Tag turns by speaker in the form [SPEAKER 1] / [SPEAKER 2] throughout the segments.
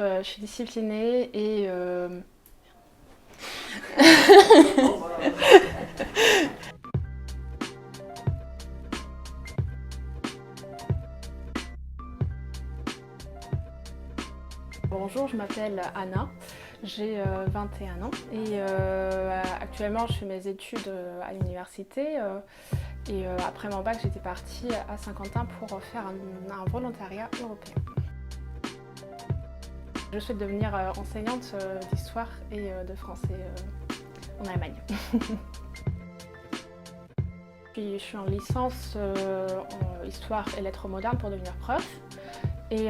[SPEAKER 1] Je suis disciplinée et bonjour, je m'appelle Anna, j'ai 21 ans et actuellement je fais mes études à l'université et après mon bac j'étais partie à Saint-Quentin pour faire un volontariat européen. Je souhaite devenir enseignante d'histoire et de français en Allemagne. Je suis en licence en histoire et lettres modernes pour devenir prof. Et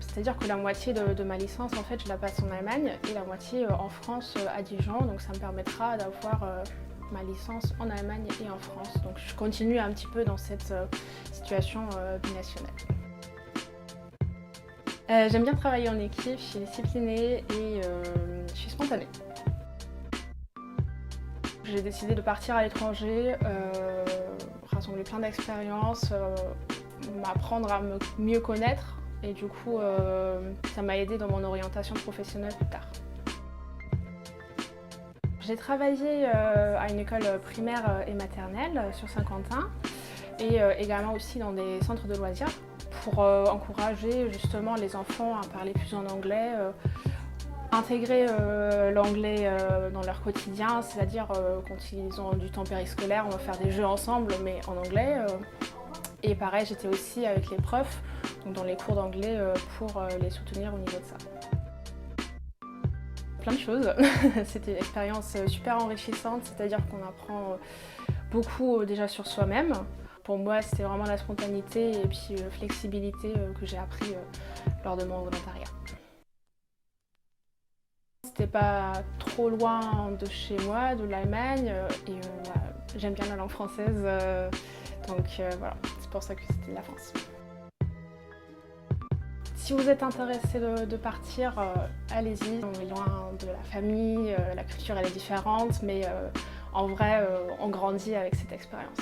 [SPEAKER 1] c'est-à-dire que la moitié de ma licence, en fait, je la passe en Allemagne et la moitié en France, à Dijon. Donc ça me permettra d'avoir ma licence en Allemagne et en France. Donc je continue un petit peu dans cette situation binationale. J'aime bien travailler en équipe, je suis disciplinée et je suis spontanée. J'ai décidé de partir à l'étranger, rassembler plein d'expériences, m'apprendre à me mieux connaître et du coup ça m'a aidée dans mon orientation professionnelle plus tard. J'ai travaillé à une école primaire et maternelle sur Saint-Quentin et également aussi dans des centres de loisirs pour encourager justement les enfants à parler plus en anglais, intégrer l'anglais dans leur quotidien, c'est-à-dire quand ils ont du temps périscolaire, on va faire des jeux ensemble mais en anglais. Et pareil, j'étais aussi avec les profs, donc dans les cours d'anglais pour les soutenir au niveau de ça. Plein de choses. C'était une expérience super enrichissante, c'est-à-dire qu'on apprend beaucoup déjà sur soi-même. Pour moi, c'était vraiment la spontanéité et puis flexibilité que j'ai appris lors de mon volontariat. C'était pas trop loin de chez moi, de l'Allemagne, et j'aime bien la langue française, donc voilà, c'est pour ça que c'était la France. Si vous êtes intéressé de partir, allez-y. On est loin de la famille, la culture elle est différente, mais en vrai, on grandit avec cette expérience.